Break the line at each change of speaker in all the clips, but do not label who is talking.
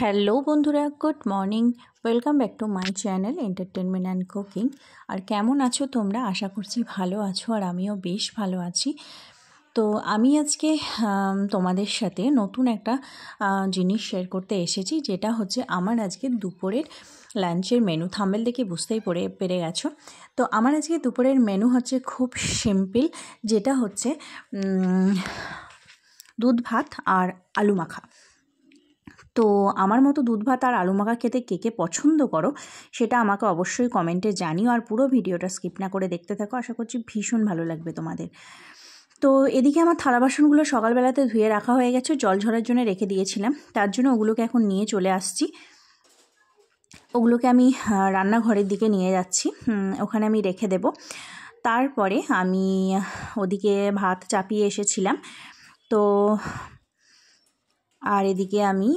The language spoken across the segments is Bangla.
হ্যালো বন্ধুরা, good morning. Welcome back to my channel entertainment and cooking. আর কেমন আছো তোমরা? আশা করছি ভালো আছো, আর আমিও বেশ ভালো আছি। তো আমি আজকে তোমাদের সাথে নতুন একটা জিনিস শেয়ার করতে এসেছি, যেটা হচ্ছে আমার আজকে দুপুরের লাঞ্চের মেনু। থাম্বনেল দেখে বুঝতেই পেরে গেছো। তো আমার আজকে দুপুরের মেনু হচ্ছে খুব সিম্পল, যেটা হচ্ছে দুধ ভাত আর আলু মাখা। তো আমার মতো দুধ ভাত আর আলু মাখা খেতে কে কে পছন্দ করো সেটা আমাকে অবশ্যই কমেন্টে জানিও, আর পুরো ভিডিওটা স্কিপ না করে দেখতে থাকো। আশা করছি ভীষণ ভালো লাগবে তোমাদের। তো এদিকে আমার থালা বাসনগুলো সকালবেলাতে ধুয়ে রাখা হয়ে গেছে, জল ঝরার জন্য রেখে দিয়েছিলাম, তার জন্য ওগুলোকে এখন নিয়ে চলে আসছি। ওগুলোকে আমি রান্নাঘরের দিকে নিয়ে যাচ্ছি, ওখানে আমি রেখে দেব। তারপরে আমি ওদিকে ভাত চাপিয়ে এসেছিলাম। তো আর এদিকে আমি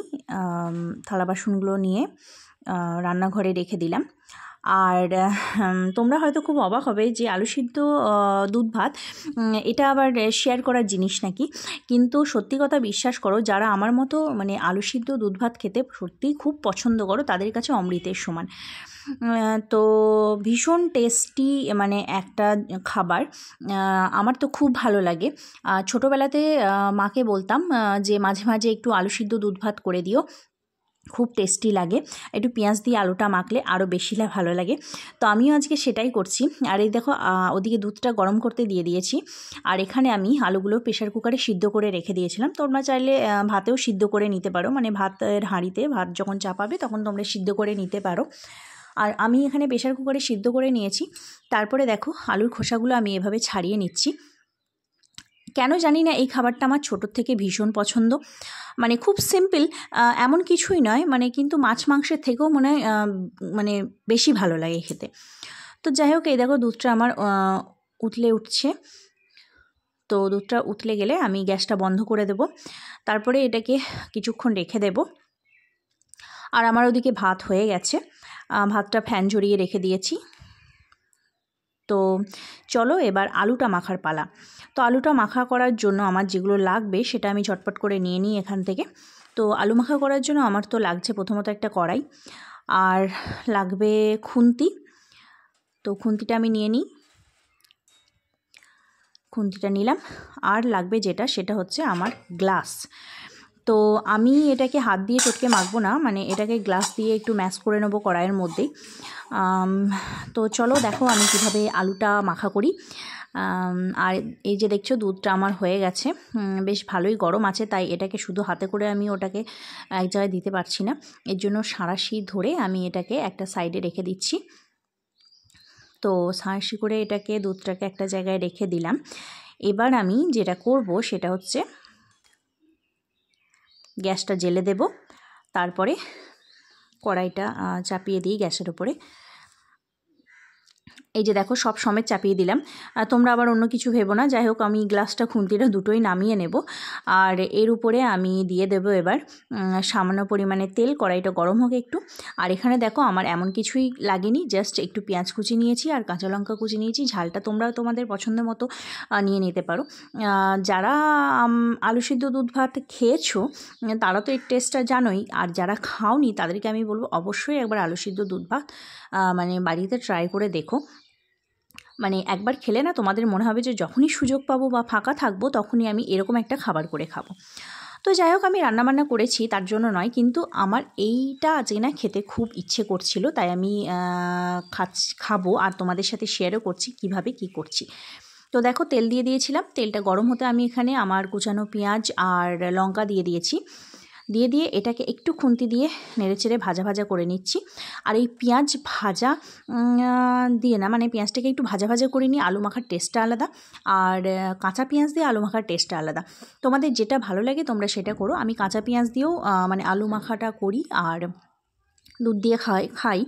থালা বাসনগুলো নিয়ে রান্নাঘরে রেখে দিলাম। আর তোমরা হয়তো খুব অবাক হবে যে আলু সিদ্ধ দুধ ভাত এটা আবার শেয়ার করার জিনিস নাকি, কিন্তু সত্যি কথা বিশ্বাস করো, যারা আমার মতো মানে আলু সিদ্ধ দুধ ভাত খেতে সত্যিই খুব পছন্দ করো, তাদের কাছে অমৃতের সমান। তো ভীষণ টেস্টি মানে একটা খাবার, আমার তো খুব ভালো লাগে। ছোটোবেলাতে মাকে বলতাম যে মাঝে মাঝে একটু আলু সিদ্ধ দুধ ভাত করে দিও, খুব টেস্টি লাগে, একটু পেঁয়াজ দিয়ে আলুটা মাখলে আরও বেশি ভালো লাগে। তো আমিও আজকে সেটাই করছি। আর এই দেখো ওদিকে দুধটা গরম করতে দিয়ে দিয়েছি, আর এখানে আমি আলুগুলো প্রেশার কুকারে সিদ্ধ করে রেখে দিয়েছিলাম। তোমরা চাইলে ভাতেও সিদ্ধ করে নিতে পারো, মানে ভাতের হাঁড়িতে ভাত যখন চাপাবে তখন তোমরা সিদ্ধ করে নিতে পারো। আর আমি এখানে প্রেশার কুকারে সিদ্ধ করে নিয়েছি। তারপরে দেখো আলুর খোসাগুলো আমি এভাবে ছাড়িয়ে নিচ্ছি। কেন জানি না এই খাবারটা আমার ছোটোর থেকে ভীষণ পছন্দ, মানে খুব সিম্পল, এমন কিছুই নয়, মানে কিন্তু মাছ মাংসের থেকেও মনে হয় মানে বেশি ভালো লাগে খেতে। তো যাই হোক, এই দেখো দুধটা আমার উতলে উঠছে। তো দুধটা উতলে গেলে আমি গ্যাসটা বন্ধ করে দেব, তারপরে এটাকে কিছুক্ষণ রেখে দেব। আর আমার ওদিকে ভাত হয়ে গেছে, ভাতটা ফ্যান ঝরিয়ে রেখে দিয়েছি। তো চলো এবার আলুটা মাখার পালা। তো আলুটা মাখা করার জন্য আমার যেগুলো লাগবে সেটা আমি ঝটপট করে নিয়ে নিই এখান থেকে। তো আলু মাখা করার জন্য আমার তো লাগছে প্রথমত একটা কড়াই, আর লাগবে খুন্তি। তো খুন্তিটা আমি নিয়ে নিই, খুন্তিটা নিলাম। আর লাগবে সেটা হচ্ছে আমার গ্লাস। তো আমি এটাকে হাত দিয়ে চটকে মাখবো না, মানে এটাকে গ্লাস দিয়ে একটু ম্যাশ করে নেবো কড়াইয়ের মধ্যেই। তো চলো দেখো আমি কীভাবে আলুটা মাখা করি। আর এই যে দেখছো দুধটা আমার হয়ে গেছে, বেশ ভালোই গরম আছে, তাই এটাকে শুধু হাতে করে আমি ওটাকে এক জায়গায় দিতে পারছি না, এর জন্য সাঁড়াশি ধরে আমি এটাকে একটা সাইডে রেখে দিচ্ছি। তো সাঁড়াশি করে এটাকে দুধটাকে একটা জায়গায় রেখে দিলাম। এবার আমি যেটা করব সেটা হচ্ছে গ্যাসটা জ্বেলে দেব, তারপরে কড়াইটা চাপিয়ে দিই গ্যাসের উপরে। এই যে দেখো সব সমেত চাপিয়ে দিলাম, তোমরা আবার অন্য কিছু ভেবো না। যাই হোক, আমি গ্লাসটা খুন্তিটা দুটোই নামিয়ে নেব। আর এর উপরে আমি দিয়ে দেব এবার সামান্য পরিমাণে তেল। কড়াইটা গরম হোক একটু। আর এখানে দেখো আমার এমন কিছুই লাগেনি, জাস্ট একটু পেঁয়াজ কুচি নিয়েছি আর কাঁচা লঙ্কা কুচি নিয়েছি। ঝালটা তোমরা তোমাদের পছন্দ মতো নিয়ে নিতে পারো। যারা আলু সিদ্ধ দুধ ভাত খেয়েছো তারা তো এর টেস্টটা জানোই, আর যারা খাওনি তাদেরকে আমি বলবো অবশ্যই একবার আলু সিদ্ধ দুধ ভাত মানে বাড়িতে ট্রাই করে দেখো। মানে একবার খেলে না তোমাদের মনে হবে যে যখনই সুযোগ পাবো বা ফাঁকা থাকবো তখনই আমি এরকম একটা খাবার করে খাবো। তো যাই হোক, আমি রান্নাবান্না করেছি তার জন্য নয়, কিন্তু আমার এইটা আজকে না খেতে খুব ইচ্ছে করছিল, তাই আমি খাবো আর তোমাদের সাথে শেয়ারও করছি কিভাবে কি করছি। তো দেখো তেল দিয়ে দিয়েছিলাম, তেলটা গরম হতে আমি এখানে আমার কুচানো পেঁয়াজ আর লঙ্কা দিয়ে দিয়েছি। দিয়ে এটাকে একটু খুন্তি দিয়ে নেড়েচেড়ে ভাজা ভাজা করে নিচ্ছি। আর এই পেঁয়াজ ভাজা দিয়ে না, মানে পেঁয়াজটাকে একটু ভাজা ভাজা করে নিয়ে আলু মাখার টেস্টটা আলাদা, আর কাঁচা পেঁয়াজ দিয়ে আলু মাখার টেস্টটা আলাদা। তোমাদের যেটা ভালো লাগে তোমরা সেটা করো। আমি কাঁচা পেঁয়াজ দিয়েও মানে আলু মাখাটা করি, আর দুধ দিয়ে খাই,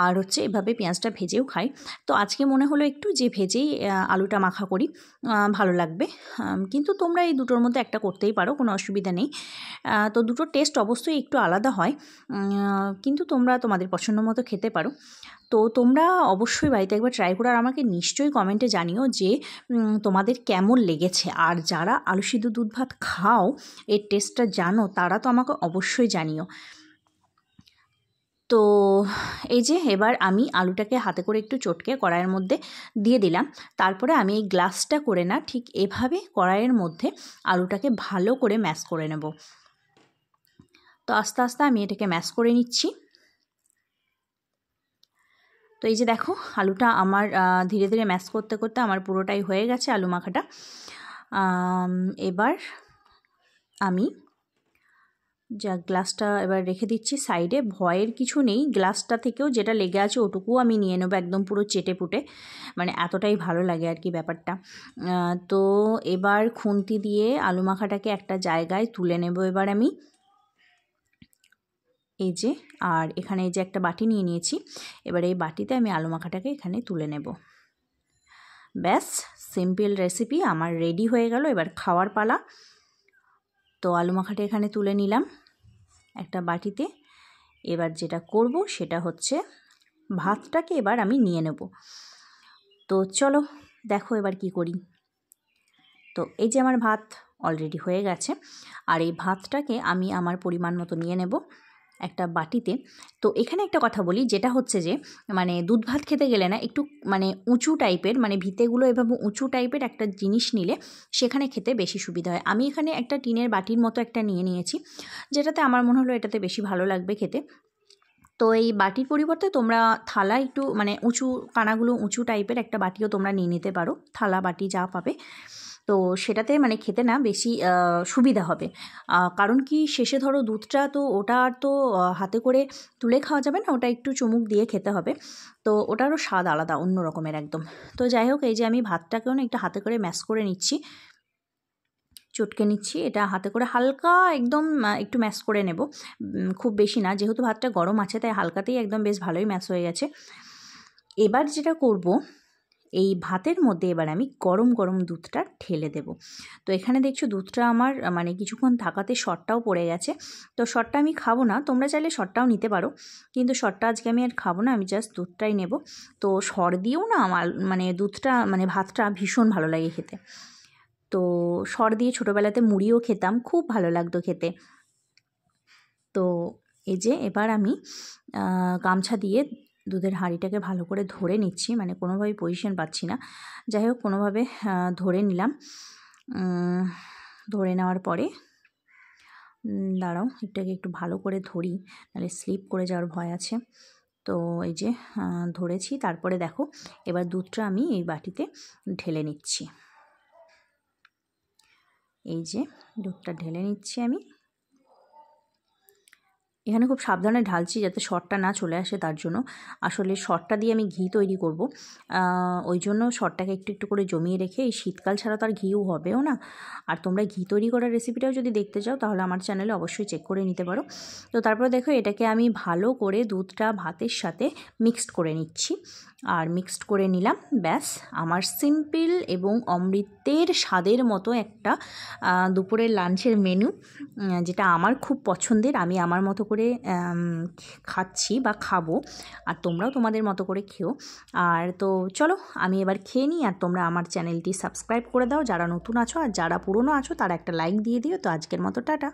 আর হচ্ছে এভাবে পেঁয়াজটা ভেজেও খাই। তো আজকে মনে হলো একটু যে ভেজেই আলুটা মাখা করি, ভালো লাগবে। কিন্তু তোমরা এই দুটোর মধ্যে একটা করতেই পারো, কোনো অসুবিধা নেই। তো দুটোর টেস্ট অবশ্যই একটু আলাদা হয়, কিন্তু তোমরা তোমাদের পছন্দ মতো খেতে পারো। তো তোমরা অবশ্যই বাড়িতে একবার ট্রাই করে আর আমাকে নিশ্চয়ই কমেন্টে জানিও যে তোমাদের কেমন লেগেছে। আর যারা আলু সিদ্ধ দুধ ভাত খাও, এর টেস্টটা জানো, তারা তো আমাকে অবশ্যই জানিও। তো এই যে এবার আমি আলুটাকে হাতে করে একটু চটকে কড়াইয়ের মধ্যে দিয়ে দিলাম। তারপরে আমি এই গ্লাসটা করে না ঠিক এভাবে কড়াইয়ের মধ্যে আলুটাকে ভালো করে ম্যাশ করে নেব। তো আস্তে আস্তে আমি এটাকে ম্যাশ করে নিচ্ছি। তো এই যে দেখো আলুটা আমার ধীরে ধীরে ম্যাশ করতে করতে আমার পুরোটাই হয়ে গেছে আলু মাখাটা। এবার আমি গ্লাসটা এবার রেখে দিচ্ছি সাইডে। ভয়ের কিছু নেই, গ্লাসটা থেকেও যেটা লেগে আছে ওটুকুও আমি নিয়ে নেবো একদম পুরো চেটে পুটে, মানে এতটাই ভালো লাগে আর কি ব্যাপারটা। তো এবার খুন্তি দিয়ে আলু মাখাটাকে একটা জায়গায় তুলে নেব এবার আমি। এই যে আর এখানে এই যে একটা বাটি নিয়ে নিয়েছি, এবার এই বাটিতে আমি আলু মাখাটাকে এখানে তুলে নেব। ব্যাস সিম্পল রেসিপি আমার রেডি হয়ে গেল, এবার খাওয়ার পালা। তো আলু মাখাটা এখানে তুলে নিলাম একটা বাটিতে। এবার যেটা করব সেটা হচ্ছে ভাতটাকে এবার আমি নিয়ে নেব। তো চলো দেখো এবার কি করি। তো এই যে আমার ভাত অলরেডি হয়ে গেছে, আর এই ভাতটাকে আমি আমার পরিমাণ মতো নিয়ে নেব একটা বাটিতে। তো এখানে একটা কথা বলি, যেটা হচ্ছে যে মানে দুধ ভাত খেতে গেলে না একটু মানে উঁচু টাইপের, মানে ভিতেগুলো এভাবে উঁচু টাইপের একটা জিনিস নিলে সেখানে খেতে বেশি সুবিধা হয়। আমি এখানে একটা টিনের বাটির মতো একটা নিয়ে নিয়েছি, যেটাতে আমার মনে হলো এটাতে বেশি ভালো লাগবে খেতে। তো এই বাটির পরিবর্তে তোমরা থালা একটু মানে উঁচু কানাগুলো উঁচু টাইপের একটা বাটিও তোমরা নিয়ে নিতে পারো, থালা বাটি যা পাবে। তো সেটাতে মানে খেতে না বেশি সুবিধা হবে। কারণ কি শেষে ধরো দুধটা তো ওটা আর তো হাতে করে তুলে খাওয়া যাবে না, ওটা একটু চুমুক দিয়ে খেতে হবে। তো ওটারও স্বাদ আলাদা অন্য রকমের একদম। তো যাই হোক এই যে আমি ভাতটাকেও না একটু হাতে করে ম্যাশ করে নিচ্ছি, চটকে নিচ্ছি। এটা হাতে করে হালকা একদম একটু ম্যাশ করে নেব, খুব বেশি না, যেহেতু ভাতটা গরম আছে তাই হালকাতেই একদম বেশ ভালোই ম্যাশ হয়ে গেছে। এবার যেটা করব, এই ভাতের মধ্যে এবার আমি গরম গরম দুধটা ঢেলে দেব। তো এখানে দেখছো দুধটা আমার মানে কিছুক্ষণ থাকাতে শর্টটাও পড়ে গেছে। তো শর্টটা আমি খাবো না, তোমরা চাইলে শর্টটাও নিতে পারো, কিন্তু শর্টটা আজকে আমি আর খাবো না, আমি জাস্ট দুধটাই নেব। তো শর দিয়েও না আমার মানে দুধটা মানে ভাতটা ভীষণ ভালো লাগে খেতে। তো শর দিয়ে ছোটোবেলাতে মুড়িও খেতাম, খুব ভালো লাগতো খেতে। তো এই যে এবার আমি গামছা দিয়ে দুধের হাঁড়িটাকে ভালো করে ধরে নিচ্ছি, মানে কোনোভাবেই পজিশন পাচ্ছি না, যাই হোক কোনোভাবে ধরে নিলাম। ধরে নেওয়ার পরে দাঁড়াও এটাকে একটু ভালো করে ধরি, নাহলে স্লিপ করে যাওয়ার ভয় আছে। তো এই যে ধরেছি, তারপরে দেখো এবার দুধটা আমি এই বাটিতে ঢেলে নিচ্ছি। এই যে দুধটা ঢেলে নিচ্ছি আমি। এখানে খুব সাবধানে ঢালছি যাতে শর্টটা না চলে আসে, তার জন্য। আসলে শর্টটা দিয়ে আমি ঘি তৈরি করব, ওই জন্য শর্টটাকে একটু একটু করে জমিয়ে রেখে, এই শীতকাল ছাড়া তো আর ঘিও হবেও না। আর তোমরা ঘি তৈরি করার রেসিপিটাও যদি দেখতে চাও তাহলে আমার চ্যানেলে অবশ্যই চেক করে নিতে পারো। তো তারপরে দেখো এটাকে আমি ভালো করে দুধটা ভাতের সাথে মিক্সড করে নিচ্ছি। আর মিক্সড করে নিলাম, ব্যাস আমার সিম্পল এবং অমৃতের স্বাদের মতো একটা দুপুরের লাঞ্চের মেনু, যেটা আমার খুব পছন্দের। আমি আমার মতো করে খাচ্ছি বা খাবো, আর তোমরাও তোমাদের মতো করে খেও। আর তো চলো আমি এবার খেয়ে নিই, আর তোমরা আমার চ্যানেলটি সাবস্ক্রাইব করে দাও যারা নতুন আছো, আর যারা পুরনো আছো তারা একটা লাইক দিয়ে দিও। তো আজকের মতো টাটা।